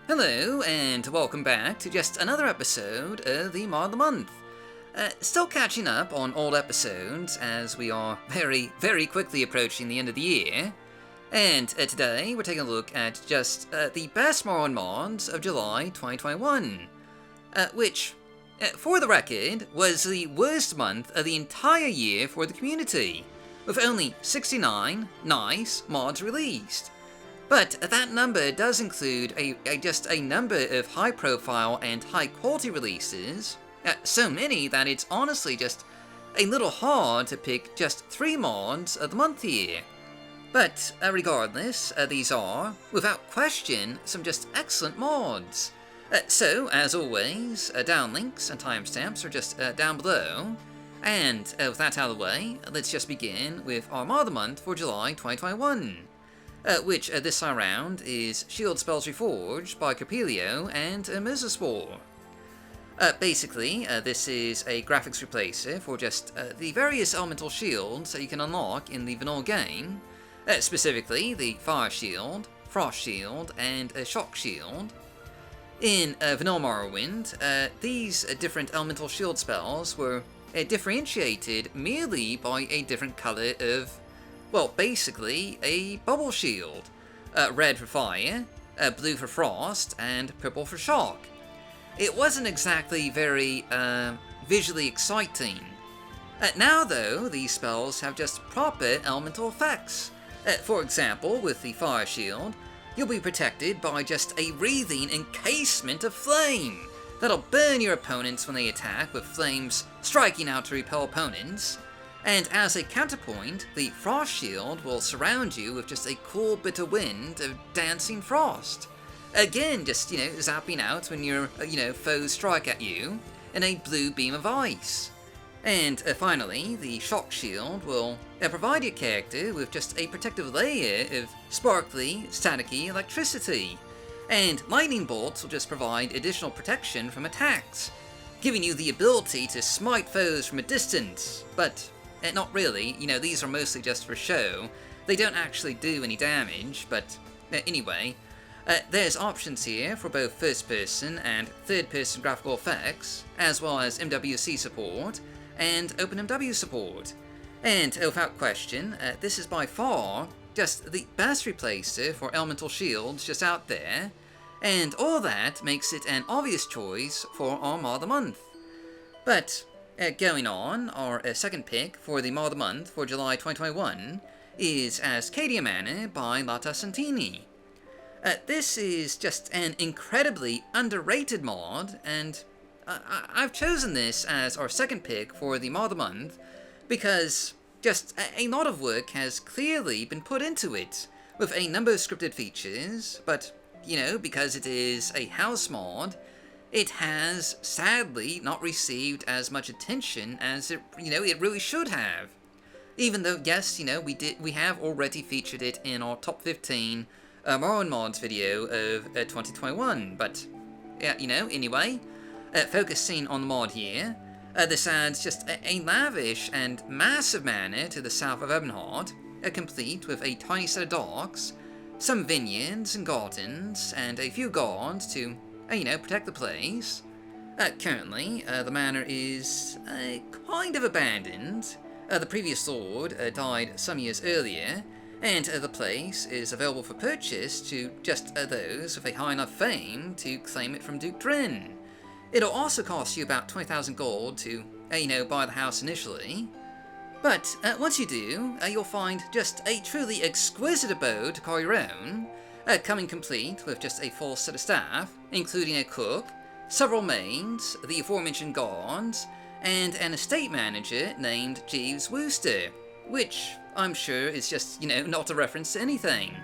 Hello, and welcome back to just another episode of the Mod of the Month. Still catching up on old episodes as we are very, very quickly approaching the end of the year. And today we're taking a look at just the best Morrowind mods of July 2021, which, for the record, was the worst month of the entire year for the community, with only 69 nice mods released. But that number does include just a number of high-profile and high-quality releases, so many that it's honestly just a little hard to pick just 3 mods of the month here. But regardless, these are, without question, some just excellent mods. So, as always, down links and timestamps are just down below. And with that out of the way, let's just begin with our mod of the month for July 2021. Which this time around is Shield Spells Reforged by Kurpulio and Merzasphor. Basically, this is a graphics replacer for just the various elemental shields that you can unlock in the vanilla game, specifically the Fire Shield, Frost Shield, and Shock Shield. In vanilla Morrowind, these different elemental shield spells were differentiated merely by a different color of, well, basically, a bubble shield. Red for fire, blue for frost, and purple for shock. It wasn't exactly very visually exciting. Now, though, these spells have just proper elemental effects. For example, with the fire shield, you'll be protected by just a wreathing encasement of flame that'll burn your opponents when they attack, with flames striking out to repel opponents. And as a counterpoint, the Frost Shield will surround you with just a cool bitter wind of dancing frost. Again, just, zapping out when your, foes strike at you in a blue beam of ice. And finally, the Shock Shield will provide your character with just a protective layer of sparkly, staticky electricity. And lightning bolts will just provide additional protection from attacks, giving you the ability to smite foes from a distance, but not really, these are mostly just for show. They don't actually do any damage, but anyway. There's options here for both first-person and third-person graphical effects, as well as MWC support and OpenMW support. And without question, this is by far just the best replacer for elemental shields just out there, and all that makes it an obvious choice for our mod of the month. But going on, our second pick for the mod of the month for July 2021 is Ascadia Manor by Lautasantenni. This is just an incredibly underrated mod, and I've chosen this as our second pick for the mod of the month because just a lot of work has clearly been put into it, with a number of scripted features, but, because it is a house mod, it has, sadly, not received as much attention as it really should have. Even though, yes, we have already featured it in our top 15 Morrowind mods video of 2021, but, anyway, focusing on the mod here, this adds just a lavish and massive manor to the south of Ebonheart, complete with a tiny set of docks, some vineyards and gardens, and a few guards to protect the place. Currently, the manor is kind of abandoned. The previous lord died some years earlier, and the place is available for purchase to just those with a high enough fame to claim it from Duke Drin. It'll also cost you about 20,000 gold to, buy the house initially. But once you do, you'll find just a truly exquisite abode to call your own, coming complete with just a full set of staff, including a cook, several maids, the aforementioned guards, and an estate manager named Jeeves Wooster, which I'm sure is just, not a reference to anything.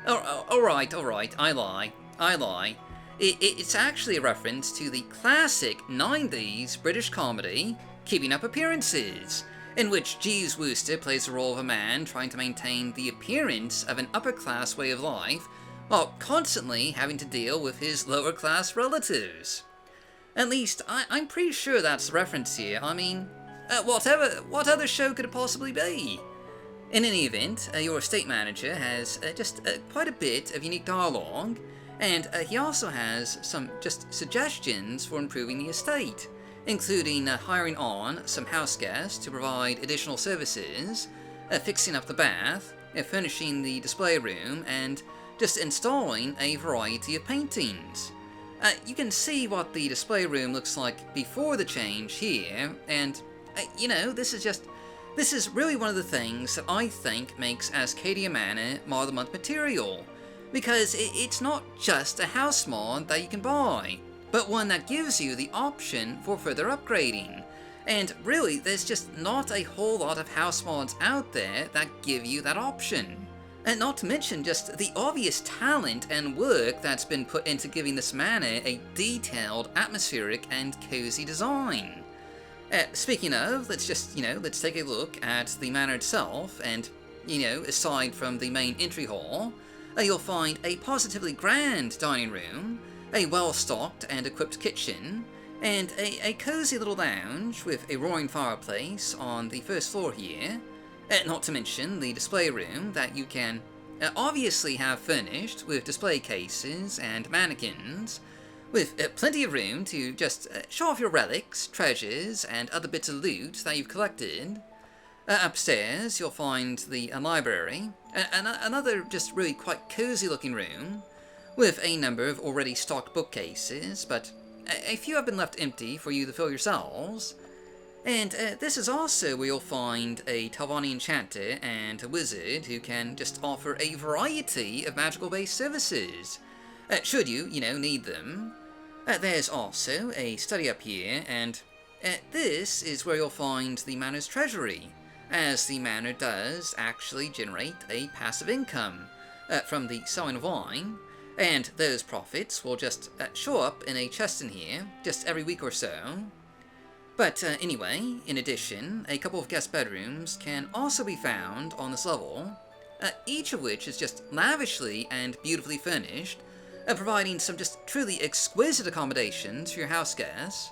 Alright, I lie. It's actually a reference to the classic 90s British comedy, Keeping Up Appearances, in which Jeeves Wooster plays the role of a man trying to maintain the appearance of an upper-class way of life, while constantly having to deal with his lower-class relatives. At least, I'm pretty sure that's the reference here. I mean, what other show could it possibly be? In any event, your estate manager has just quite a bit of unique dialogue, And he also has some just suggestions for improving the estate, including hiring on some house guests to provide additional services, fixing up the bath, furnishing the display room, and just installing a variety of paintings. You can see what the display room looks like before the change here, and this is really one of the things that I think makes Ascadia Manor Mod of the Month material, because it's not just a house mod that you can buy, but one that gives you the option for further upgrading. And really, there's just not a whole lot of house mods out there that give you that option. And not to mention just the obvious talent and work that's been put into giving this manor a detailed, atmospheric, and cozy design. Speaking of, let's take a look at the manor itself, and, aside from the main entry hall, you'll find a positively grand dining room, a well-stocked and equipped kitchen, and a cozy little lounge with a roaring fireplace on the first floor here, not to mention the display room that you can obviously have furnished with display cases and mannequins, with plenty of room to just show off your relics, treasures, and other bits of loot that you've collected. Upstairs, you'll find the library, another just really quite cozy looking room, with a number of already stocked bookcases, but a few have been left empty for you to fill yourselves. And this is also where you'll find a Talvani enchanter and a wizard who can just offer a variety of magical-based services, should you, need them. There's also a study up here, and this is where you'll find the manor's treasury, as the manor does actually generate a passive income from the selling of wine, and those profits will just show up in a chest in here just every week or so. But anyway, in addition, a couple of guest bedrooms can also be found on this level, each of which is just lavishly and beautifully furnished, providing some just truly exquisite accommodations for your house guests,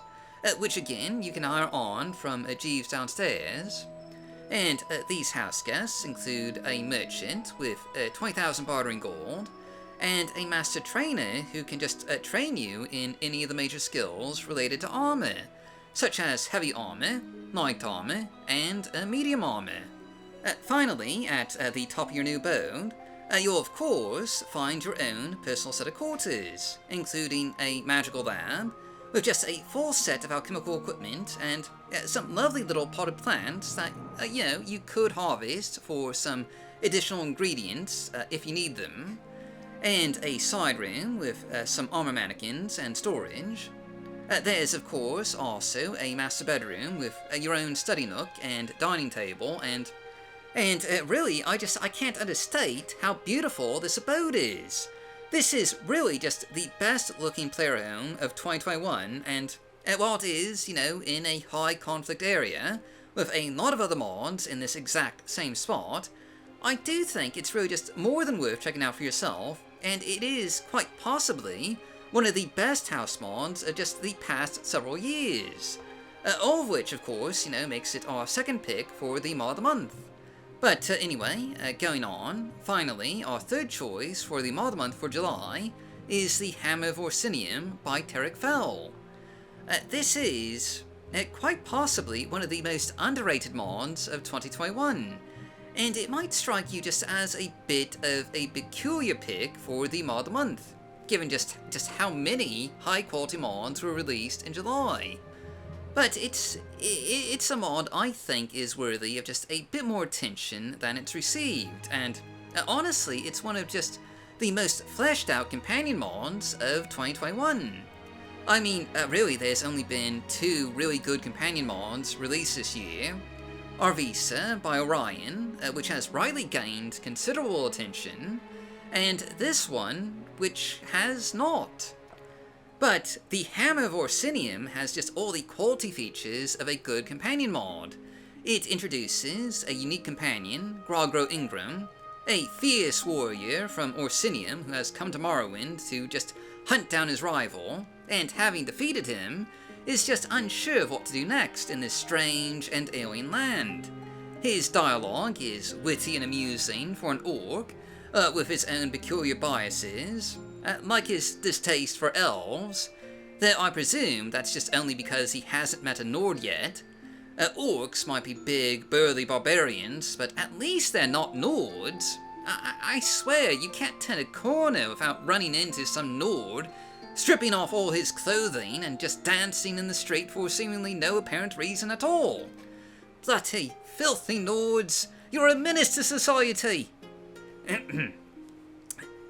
which again you can hire on from Jeeves downstairs. And these house guests include a merchant with 20,000 bartering gold, and a master trainer who can just train you in any of the major skills related to armor, such as heavy armor, light armor, and medium armor. Finally, at the top of your new abode, you'll of course find your own personal set of quarters, including a magical lab, with just a full set of alchemical equipment and some lovely little potted plants that, you could harvest for some additional ingredients if you need them, and a side room with some armor mannequins and storage. There's of course also a master bedroom with your own study nook and dining table, and really, I can't understate how beautiful this abode is. This is really just the best looking player home of 2021, and while it is, in a high conflict area, with a lot of other mods in this exact same spot, I do think it's really just more than worth checking out for yourself, and it is quite possibly one of the best house mods of just the past several years. All of which, of course, makes it our second pick for the Mod of the Month. But anyway, going on, finally, our third choice for the Mod of the Month for July is the Hammer of Orsinium by Terik. This is quite possibly one of the most underrated mods of 2021, and it might strike you just as a bit of a peculiar pick for the Mod of the Month, given just how many high-quality mods were released in July. But it's a mod I think is worthy of just a bit more attention than it's received, and honestly, it's one of just the most fleshed out companion mods of 2021. I mean, really, there's only been 2 really good companion mods released this year. Arvisa by Orion, which has rightly gained considerable attention, and this one, which has not. But the Hammer of Orsinium has just all the quality features of a good companion mod. It introduces a unique companion, Grogro Ingram, a fierce warrior from Orsinium who has come to Morrowind to just hunt down his rival, and having defeated him, is just unsure of what to do next in this strange and alien land. His dialogue is witty and amusing for an orc, with his own peculiar biases, like his distaste for elves, though I presume that's just only because he hasn't met a Nord yet. Orcs might be big, burly barbarians, but at least they're not Nords. I swear, you can't turn a corner without running into some Nord, stripping off all his clothing and just dancing in the street for seemingly no apparent reason at all. Bloody, filthy Nords, you're a menace to society!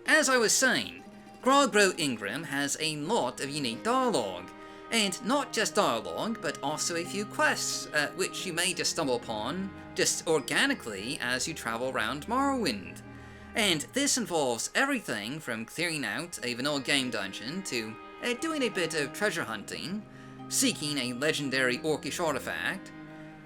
As I was saying, Grogbro Ingram has a lot of unique dialogue, and not just dialogue, but also a few quests, which you may just stumble upon just organically as you travel around Morrowind. And this involves everything from clearing out a vanilla game dungeon to doing a bit of treasure hunting, seeking a legendary orcish artifact,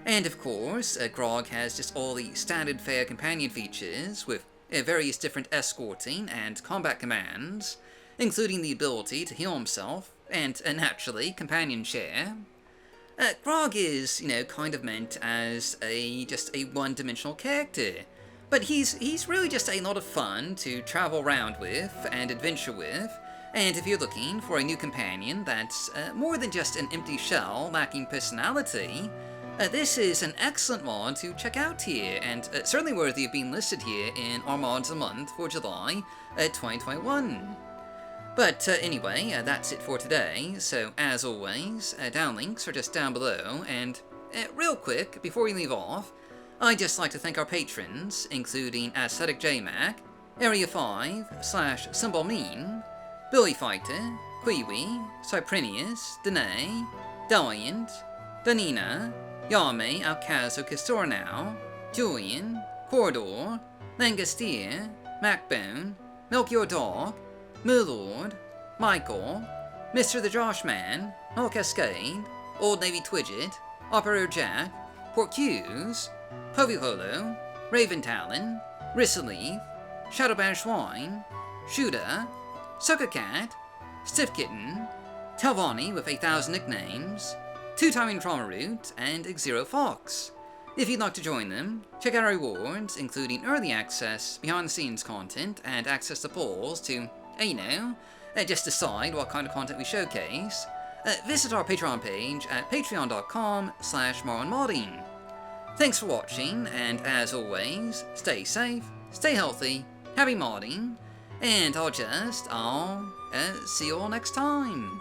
and of course, Grog has just all the standard fare companion features with various different escorting and combat commands, including the ability to heal himself, and naturally, companion share. Grog is, kind of meant as just a one-dimensional character, but he's really just a lot of fun to travel around with and adventure with, and if you're looking for a new companion that's more than just an empty shell lacking personality, this is an excellent mod to check out here, and certainly worthy of being listed here in our mods a month for July 2021. But anyway, that's it for today, so as always, downlinks are just down below, and real quick, before we leave off, I'd just like to thank our patrons, including Aesthetic JMac, Area 5, /SymbolMean, Billy Fighter, Quiwi, Cyprinius, Danae, Daliant, Danina, Yame Alcazo Castornau, Julian, Corridor, Langastier, Macbone, Melchior Dog, Moolord, Michael, Mr. the Josh Man, Hull Cascade, Old Navy Twidget, Operator Jack, Porcuse, Poviholo, Raven Talon, Rissaleaf, Shadowbash Wine, Shuda, Sucker Cat, Stiff Kitten, Telvani with 1,000 nicknames, Two-Timing Trauma Root, and Xero Fox. If you'd like to join them, check out our rewards, including early access, behind-the-scenes content, and access to polls to, just decide what kind of content we showcase. Visit our Patreon page at patreon.com/MorrowindModding. Thanks for watching, and as always, stay safe, stay healthy, happy modding, and I'll see you all next time.